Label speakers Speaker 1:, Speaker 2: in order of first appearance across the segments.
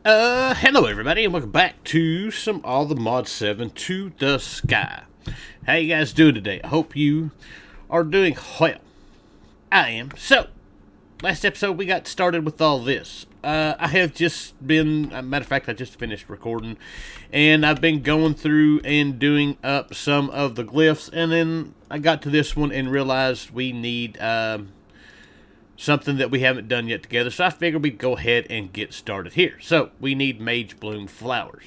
Speaker 1: Hello everybody, and welcome back to some All the Mod 7 to the Sky. How you guys doing today? I hope you are doing well. I am. So, last episode we got started with all this. I have just been, matter of fact, I just finished recording, and I've been going through and doing up some of the glyphs, and then I got to this one and realized we need, something that we haven't done yet together, so I figured we'd go ahead and get started here. So, we need Mage Bloom fibers.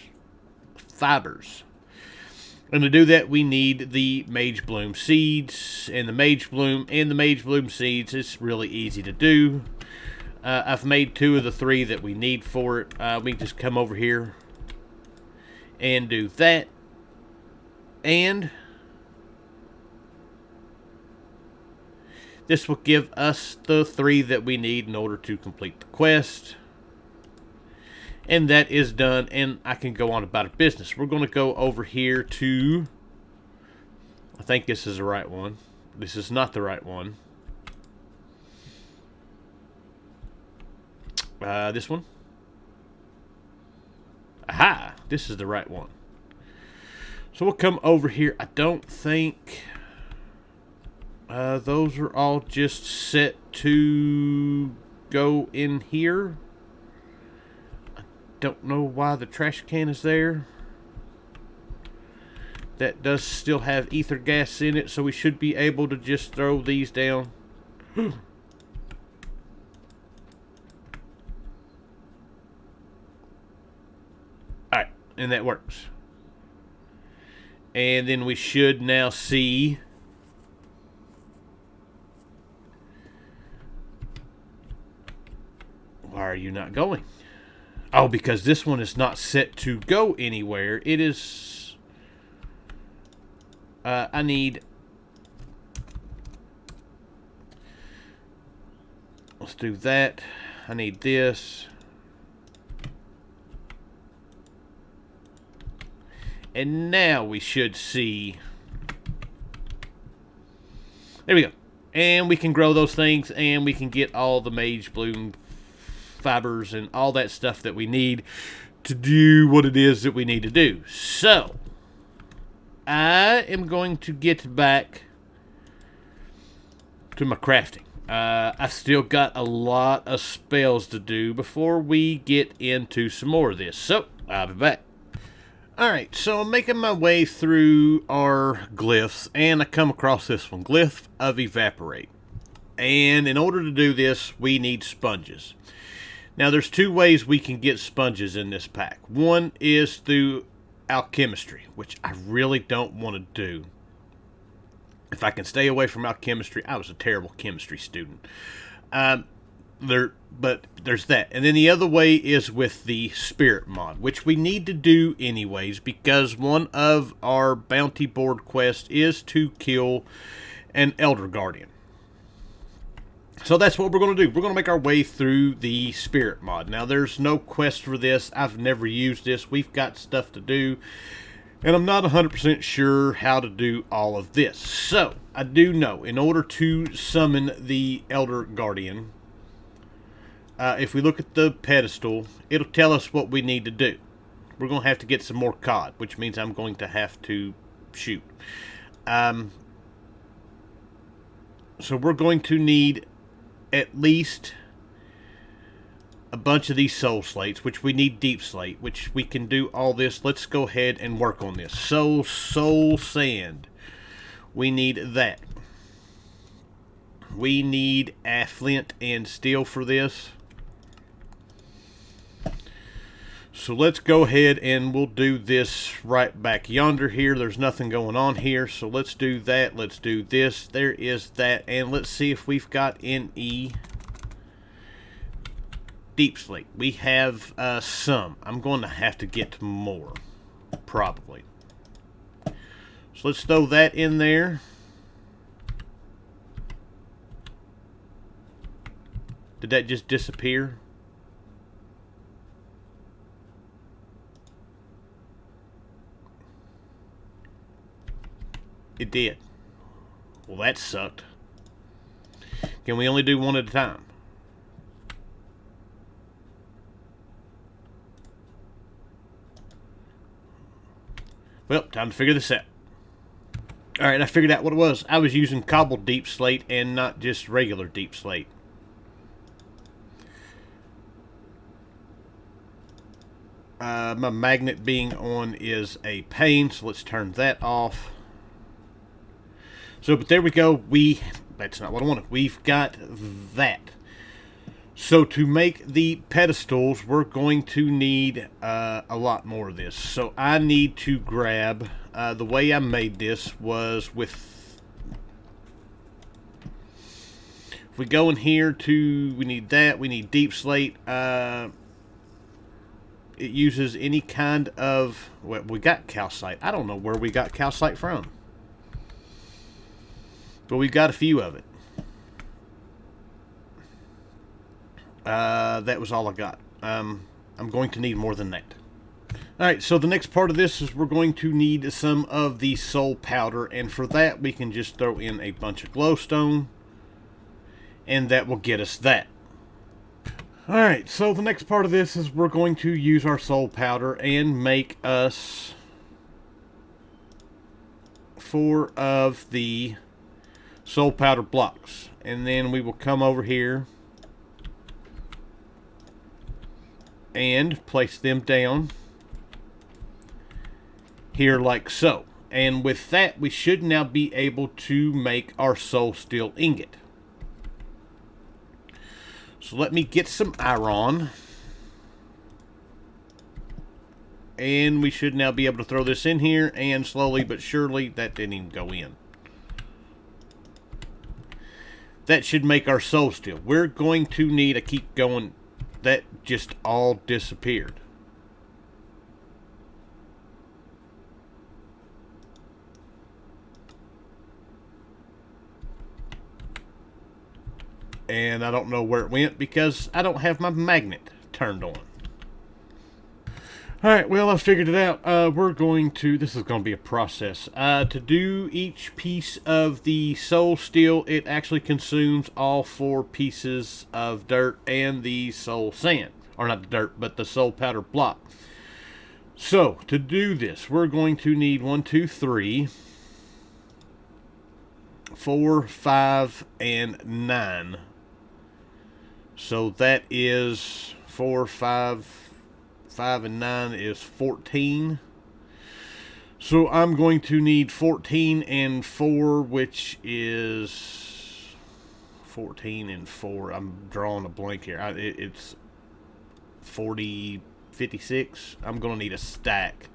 Speaker 1: And to do that, we need the Mage Bloom seeds, and the Mage Bloom seeds is really easy to do. I've made 2 of the 3 that we need for it. We can just come over here and do that. And this will give us the 3 that we need in order to complete the quest. And that is done, and I can go on about our business. We're going to go over here to... I think this is the right one. This is not the right one. This one. Aha! This is the right one. So we'll come over here. I don't think... those are all just set to go in here. I don't know why the trash can is there. That does still have ether gas in it, so we should be able to just throw these down. Alright, and that works. And then we should now see... Why are you not going? Oh, because this one is not set to go anywhere. It is... I need... Let's do that. I need this. And now we should see... There we go. And we can grow those things, and we can get all the Mage Bloom fibers and all that stuff that we need to do what it is that we need to do. So, I am going to get back to my crafting. I've still got a lot of spells to do before we get into some more of this. So, I'll be back. Alright, so I'm making my way through our glyphs, and I come across this one, Glyph of Evaporate. And in order to do this, we need sponges. Now, there's 2 ways we can get sponges in this pack. One is through alchemistry, which I really don't want to do. If I can stay away from alchemistry, I was a terrible chemistry student. But there's that. And then the other way is with the spirit mod, which we need to do anyways, because one of our bounty board quests is to kill an Elder Guardian. So that's what we're going to do. We're going to make our way through the spirit mod. Now, there's no quest for this. I've never used this. We've got stuff to do. And I'm not 100% sure how to do all of this. So, I do know, in order to summon the Elder Guardian, if we look at the pedestal, it'll tell us what we need to do. We're going to have to get some more cod, which means I'm going to have to shoot. So we're going to need at least a bunch of these soul slates, which we need deep slate, which we can do all this. Let's go ahead and work on this. Soul sand. We need that. We need flint and steel for this. So let's go ahead and we'll do this right back yonder here. There's nothing going on here, so let's do that. Let's do this. There is that. And let's see if we've got any deep slate. We have some. I'm going to have to get more, probably. So let's throw that in there. Did that just disappear? It did. Well, that sucked. Can we only do one at a time? Well, time to figure this out. Alright, I figured out what it was. I was using cobbled deep slate and not just regular deep slate. My magnet being on is a pain, so let's turn that off. So, but there we go. That's not what I wanted. We've got that. So to make the pedestals, we're going to need a lot more of this. So I need to grab, the way I made this was with, if we go in here to, we need that, we need deep slate. It uses any kind of, well, we got calcite. I don't know where we got calcite from, but we've got a few of it. That was all I got. I'm going to need more than that. Alright, so the next part of this is we're going to need some of the soul powder, and for that we can just throw in a bunch of glowstone, and that will get us that. Alright, so the next part of this is we're going to use our soul powder and make us 4 of the soul powder blocks. And then we will come over here and place them down here like so. And with that, we should now be able to make our soul steel ingot. So let me get some iron. And we should now be able to throw this in here, and slowly but surely, that didn't even go in. That should make our soul steel. We're going to need, I keep going, that just all disappeared. And I don't know where it went because I don't have my magnet turned on. Alright, well, I figured it out. We're going to, this is going to be a process. To do each piece of the soul steel, it actually consumes all 4 pieces of dirt and the soul sand. Or not the dirt, but the soul powder block. So, to do this, we're going to need 1, 2, 3, 4, 5, and 9. So that is 4, 5, and 9 is 14. So I'm going to need 14 and 4, which is 14 and 4. I'm drawing a blank here. It's 40, 56. I'm going to need a stack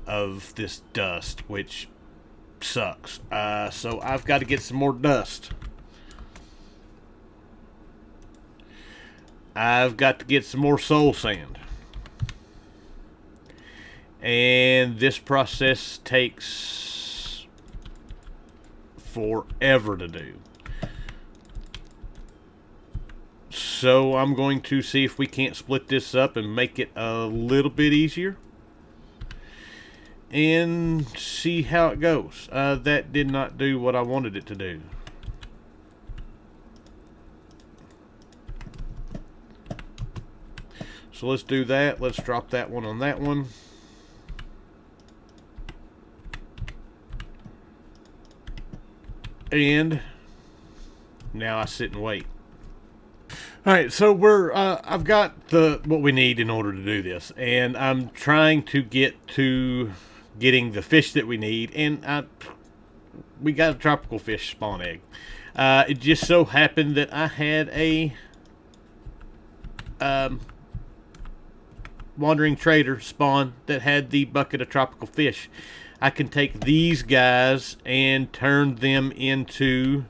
Speaker 1: of this dust, which sucks. So I've got to get some more dust. I've got to get some more soul sand. And this process takes forever to do. So I'm going to see if we can't split this up and make it a little bit easier. And see how it goes. That did not do what I wanted it to do. So let's do that. Let's drop that one on that one. And now I sit and wait. Alright, so I've got what we need in order to do this. And I'm trying to get to getting the fish that we need. And we got a tropical fish spawn egg. It just so happened that I had a wandering trader spawn that had the bucket of tropical fish. I can take these guys and turn them into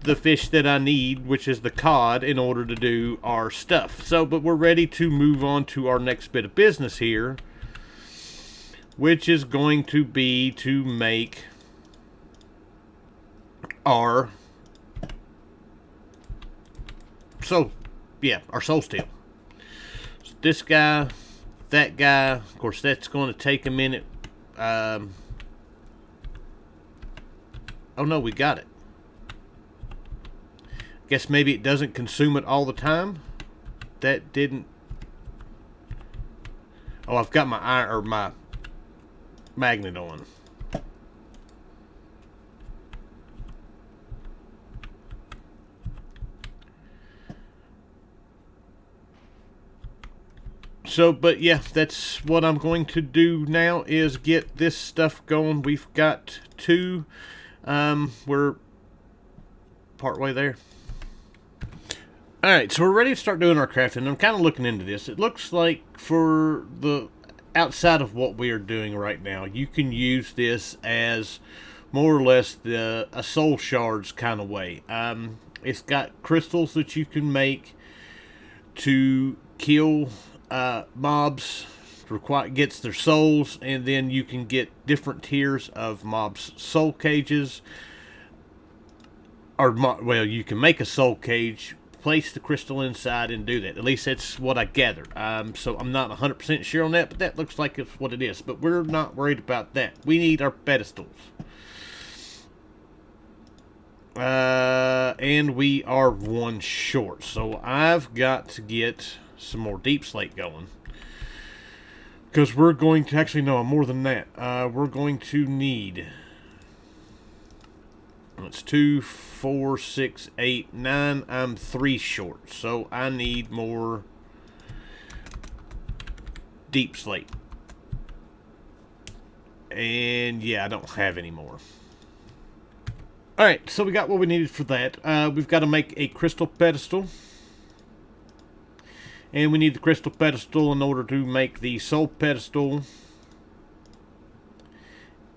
Speaker 1: the fish that I need, which is the cod, in order to do our stuff. So, but we're ready to move on to our next bit of business here, which is going to be to make our our soul steel. So this guy, that guy, of course that's going to take a minute. Oh no, we got it. Guess maybe it doesn't consume it all the time. That didn't. Oh, I've got my iron or my magnet on. So, but yeah, that's what I'm going to do now is get this stuff going. We've got two. We're partway there. Alright, so we're ready to start doing our crafting. I'm kind of looking into this. It looks like for the outside of what we are doing right now, you can use this as more or less a soul shards kind of way. It's got crystals that you can make to kill mobs, gets their souls, and then you can get different tiers of mobs' soul cages. Or, well, you can make a soul cage, place the crystal inside, and do that. At least that's what I gathered. So I'm not 100% sure on that, but that looks like it's what it is. But we're not worried about that. We need our pedestals. And we are one short. So I've got to get some more deep slate going. Because we're going to, actually no, more than that. We're going to need... It's 2, 4, 6, 8, 9. I'm 3 short, so I need more deep slate. And yeah, I don't have any more. Alright, so we got what we needed for that. We've got to make a crystal pedestal. And we need the crystal pedestal in order to make the soul pedestal.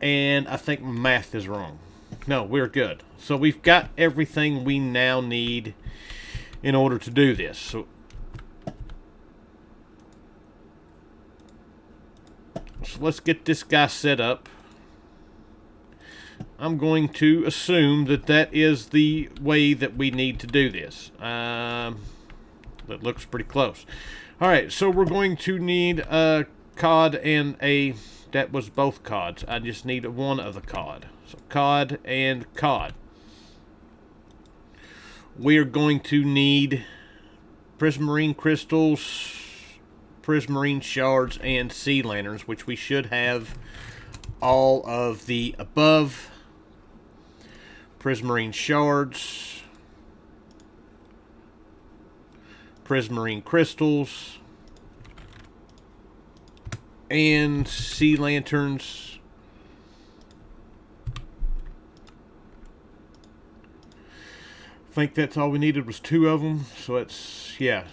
Speaker 1: And I think math is wrong. No, we're good. So we've got everything we now need in order to do this. So let's get this guy set up. I'm going to assume that that is the way that we need to do this. That looks pretty close. Alright, so we're going to need a cod and a... That was both cods. I just need one of the cod. So cod and cod. We are going to need prismarine crystals, prismarine shards, and sea lanterns, which we should have all of the above. Prismarine shards, prismarine crystals, and sea lanterns. I think that's all we needed was 2 of them. So it's, yeah.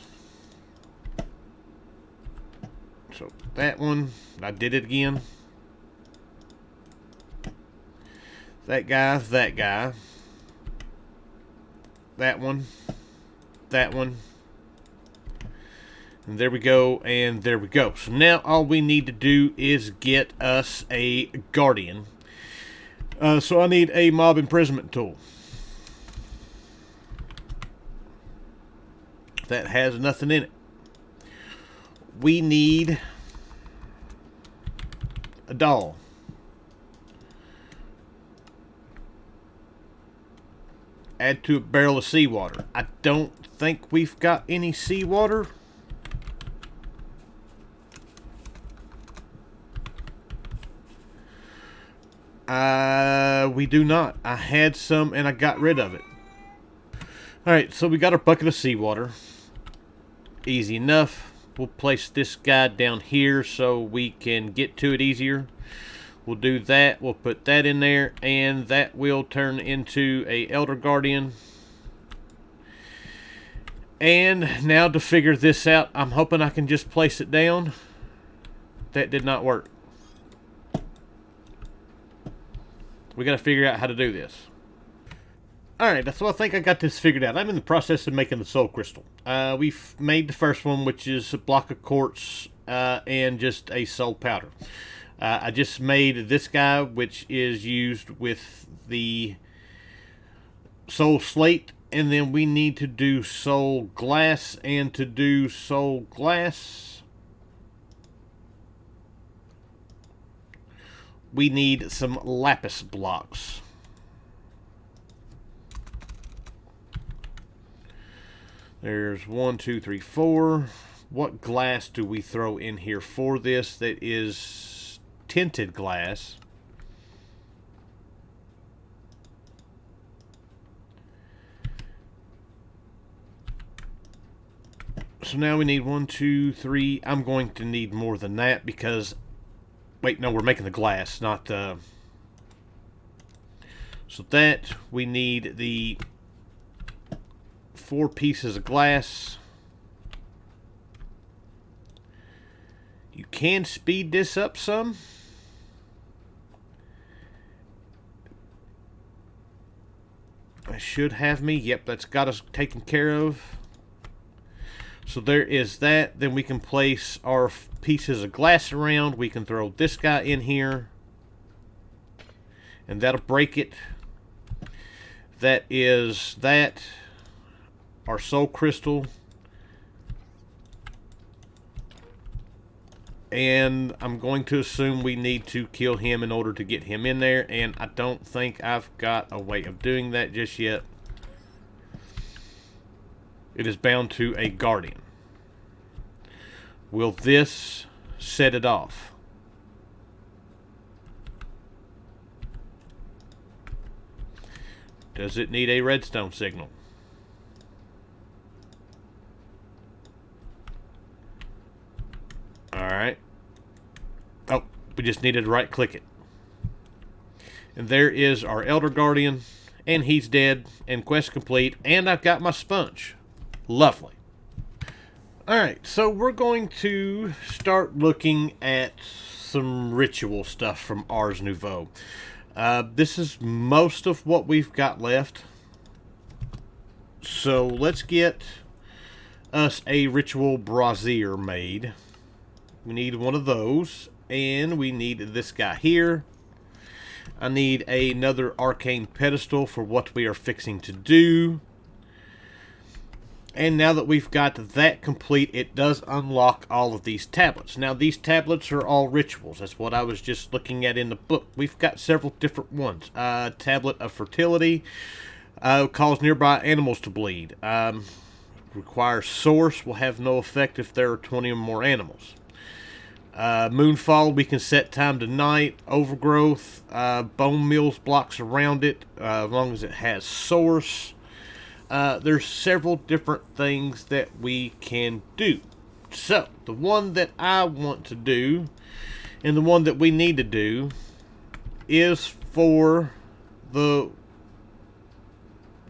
Speaker 1: So that one, I did it again. That guy, that guy. That one. That one. And there we go, and there we go. So now all we need to do is get us a guardian. So I need a mob imprisonment tool. That has nothing in it. We need a doll. Add to a barrel of seawater. I don't think we've got any seawater. We do not. I had some and I got rid of it. Alright, so we got our bucket of seawater. Easy enough. We'll place this guy down here so we can get to it easier. We'll do that. We'll put that in there, and that will turn into a Elder Guardian. And now to figure this out, I'm hoping I can just place it down. That did not work. We got to figure out how to do this. Alright, so I think I got this figured out. I'm in the process of making the soul crystal. We've made the first one, which is a block of quartz and just a soul powder. I just made this guy, which is used with the soul slate. And then we need to do soul glass. And to do soul glass, we need some lapis blocks. There's 1, 2, 3, 4. what glass do we throw in here for this that is tinted glass? So now we need 1, 2, 3. I'm going to need more than that because... Wait, no, we're making the glass, not the... So that, we need the 4 pieces of glass. You can speed this up some. I should have me. Yep, that's got us taken care of. So there is that. Then we can place our pieces of glass around. We can throw this guy in here. And that'll break it. That is that. Our soul crystal. And I'm going to assume we need to kill him in order to get him in there. And I don't think I've got a way of doing that just yet. It is bound to a guardian. Will this set it off? Does it need a redstone signal? Alright. Oh, we just needed to right click it. And there is our Elder Guardian. And he's dead. And quest complete. And I've got my sponge. Lovely. Alright, so we're going to start looking at some ritual stuff from Ars Nouveau. This is most of what we've got left. So let's get us a ritual brazier made. We need one of those. And we need this guy here. I need another arcane pedestal for what we are fixing to do. And now that we've got that complete, it does unlock all of these tablets. Now, these tablets are all rituals. That's what I was just looking at in the book. We've got several different ones. Tablet of Fertility. Cause nearby animals to bleed. Requires Source. Will have no effect if there are 20 or more animals. Moonfall, we can set time to night. Overgrowth. Bone Mills blocks around it. As long as it has Source. There's several different things that we can do. So, the one that I want to do, and the one that we need to do, is for the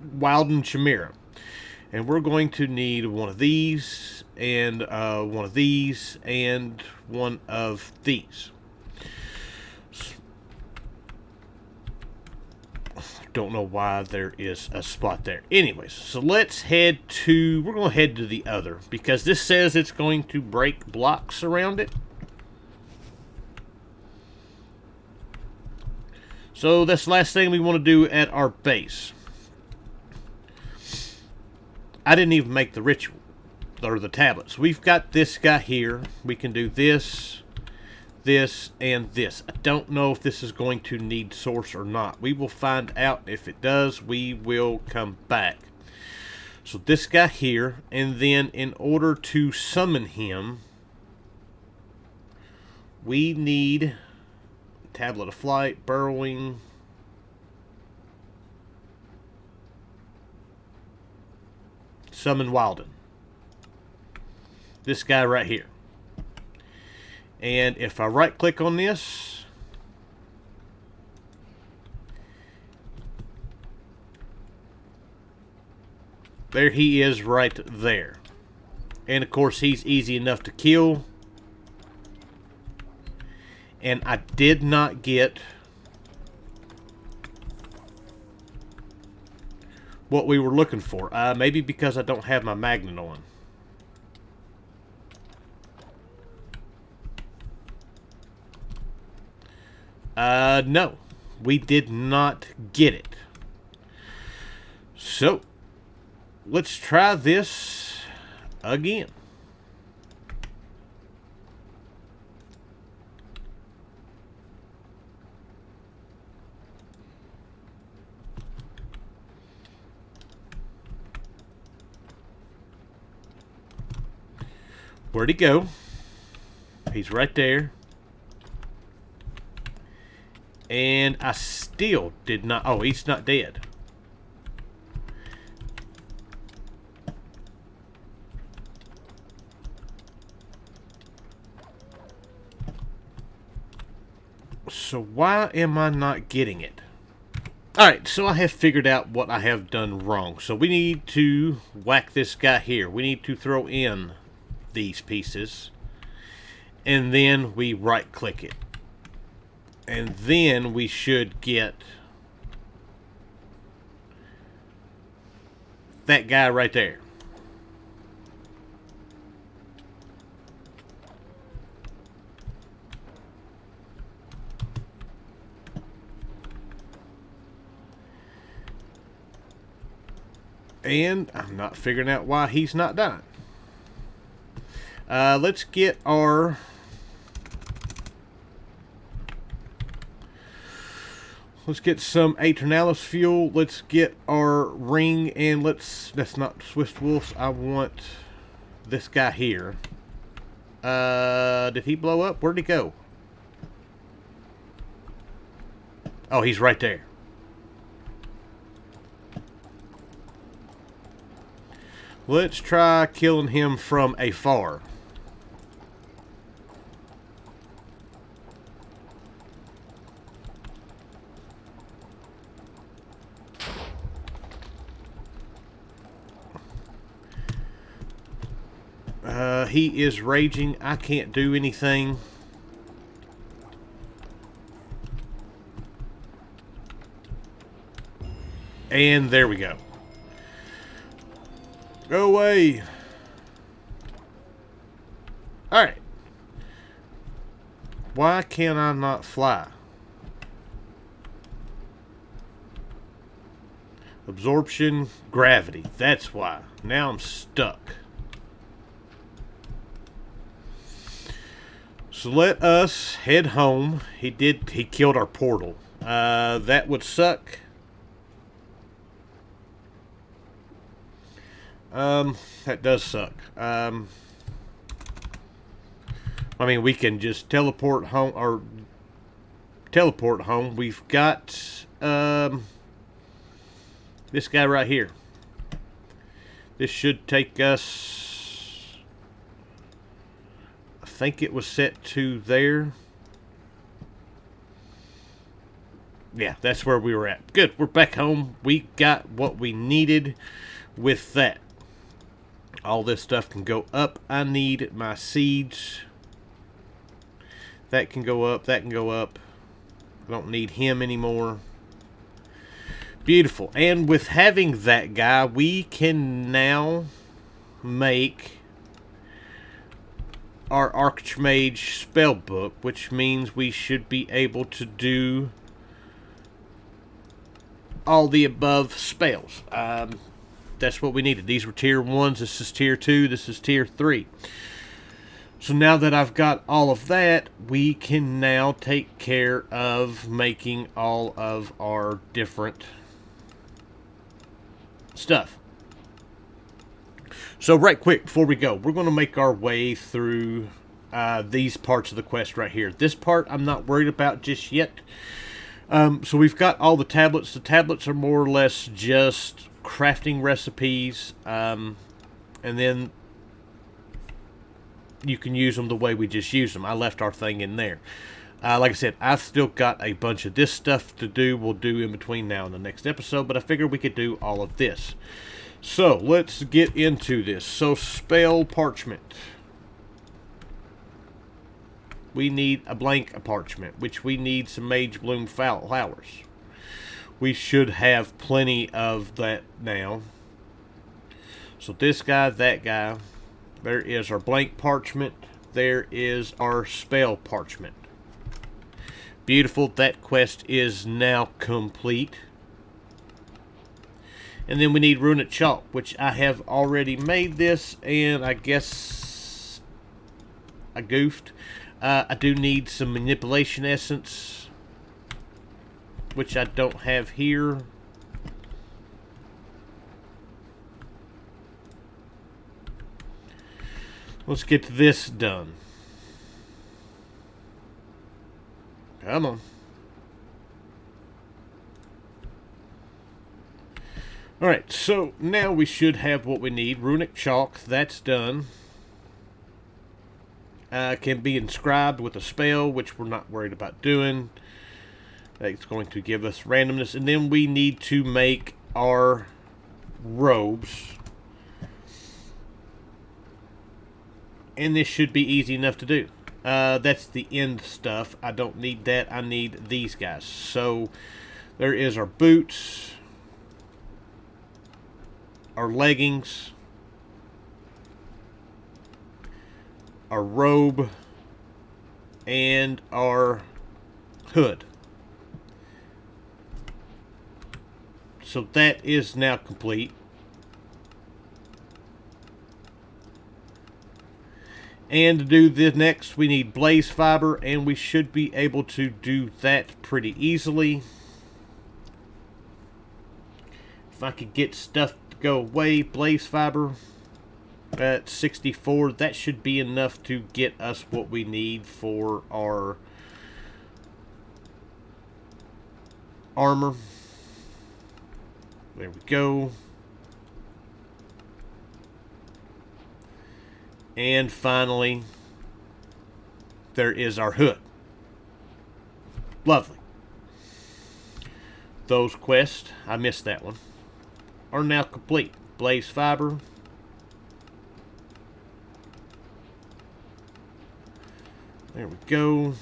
Speaker 1: Wilden Chimera. And we're going to need one of these, and one of these, and one of these. Don't know why there is a spot there. Anyways, so let's head to... We're going to head to the other, because this says it's going to break blocks around it. So that's the last thing we want to do at our base. I didn't even make the ritual, or the tablets. We've got this guy here. We can do this, this, and this. I don't know if this is going to need Source or not. We will find out. If it does, we will come back. So this guy here, and then in order to summon him, we need Tablet of Flight, Burrowing, Summon Wilden. This guy right here. And if I right click on this, there he is right there. And of course he's easy enough to kill. And I did not get what we were looking for. Maybe because I don't have my magnet on. No, we did not get it. So, let's try this again. Where'd he go? He's right there. And I still did not... Oh, he's not dead. So why am I not getting it? Alright, so I have figured out what I have done wrong. So we need to whack this guy here. We need to throw in these pieces. And then we right click it. And then we should get that guy right there. And I'm not figuring out why he's not dying. Let's get our... Let's get some Aeternalis fuel. Let's get our ring, and that's not Swift Wolves. I want this guy here. Did he blow up? Where'd he go? Oh, he's right there. Let's try killing him from afar. He is raging. I can't do anything. And there we go. Go away. Alright. Why can I not fly? Absorption, gravity. That's why. Now I'm stuck. So let us head home. He killed our portal. That would suck. That does suck. I mean, we can just teleport home, or teleport home. We've got this guy right here. This should take us... I think it was set to there. Yeah, that's where we were at. Good, we're back home. We got what we needed with that. All this stuff can go up. I need my seeds. That can go up. That can go up. I don't need him anymore. Beautiful. And with having that guy, we can now make our Archmage spell book, which means we should be able to do all the above spells. That's what we needed. These were tier 1s. This is tier 2. This is tier 3. So now that I've got all of that, we can now take care of making all of our different stuff. So right quick, before we go, we're going to make our way through these parts of the quest right here. This part I'm not worried about just yet. So we've got all the tablets. The tablets are more or less just crafting recipes, and then you can use them the way we just used them. I left our thing in there. Like I said, I've still got a bunch of this stuff to do. We'll do in between now and the next episode, but I figured we could do all of this. So let's get into this. So spell parchment. We need a blank parchment, which we need some Mage Bloom flowers. We should have plenty of that now. So this guy, that guy. There is our blank parchment. There is our spell parchment. Beautiful. That quest is now complete. And then we need Runic Chalk, which I have already made this, and I guess I goofed. I do need some Manipulation Essence, which I don't have here. Let's get this done. Come on. Alright, so now we should have what we need. Runic chalk, that's done. Can be inscribed with a spell, which we're not worried about doing. That's going to give us randomness. And then we need to make our robes. And this should be easy enough to do. That's the end stuff. I don't need that. I need these guys. So there is our boots, our leggings, our robe, and our hood. So that is now complete. And to do the next, we need blaze fiber, and we should be able to do that pretty easily. If I could get stuff to go away, blaze fiber at 64, that should be enough to get us what we need for our armor. There we go. And finally, there is our hood. Lovely. Those quests, I missed that one, are now complete. Blaze fiber. There we go.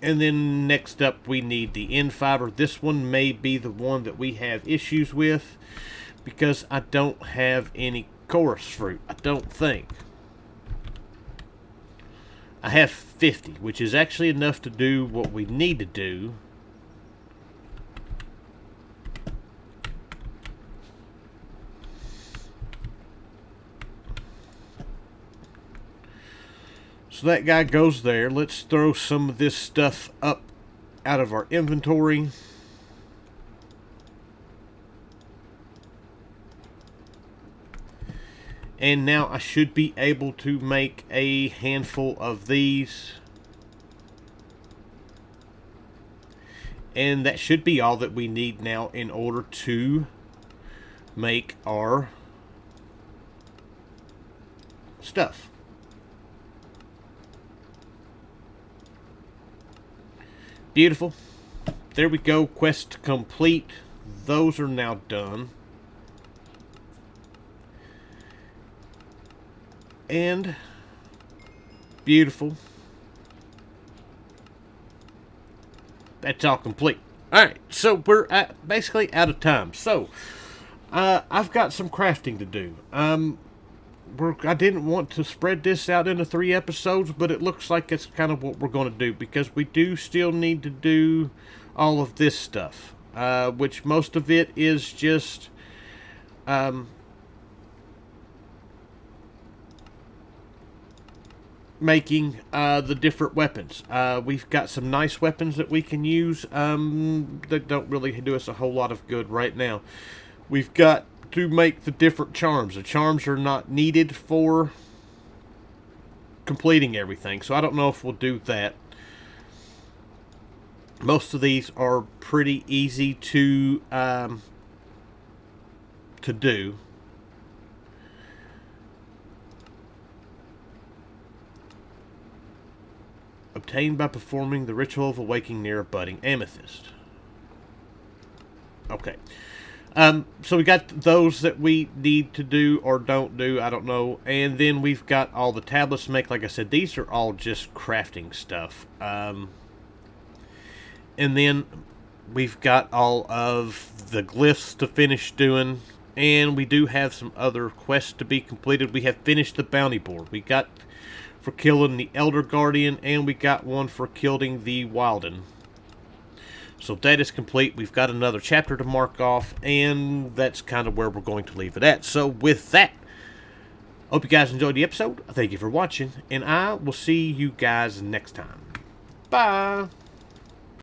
Speaker 1: And then next up we need the end fiber. This one may be the one that we have issues with, because I don't have any chorus fruit, I don't think. I have 50, which is actually enough to do what we need to do. So that guy goes there. Let's throw some of this stuff up out of our inventory. And now I should be able to make a handful of these. And that should be all that we need now in order to make our stuff. Beautiful. There we go. Quest complete. Those are now done. And beautiful. That's all complete. Alright, so we're basically out of time. So, I've got some crafting to do. I didn't want to spread this out into 3 episodes, but it looks like it's kind of what we're going to do, because we do still need to do all of this stuff, which most of it is just making the different weapons. We've got some nice weapons that we can use that don't really do us a whole lot of good right now. We've got to make the different charms. The charms are not needed for completing everything, so I don't know if we'll do that. Most of these are pretty easy to do. Obtained by performing the ritual of awakening near a budding amethyst. Okay. So we got those that we need to do or don't do, I don't know. And then we've got all the tablets to make. Like I said, these are all just crafting stuff. And then we've got all of the glyphs to finish doing. And we do have some other quests to be completed. We have finished the bounty board. We got for killing the Elder Guardian, and we got one for killing the Wilden. So that is complete. We've got another chapter to mark off, and that's kind of where we're going to leave it at. So with that, hope you guys enjoyed the episode. Thank you for watching, and I will see you guys next time. Bye!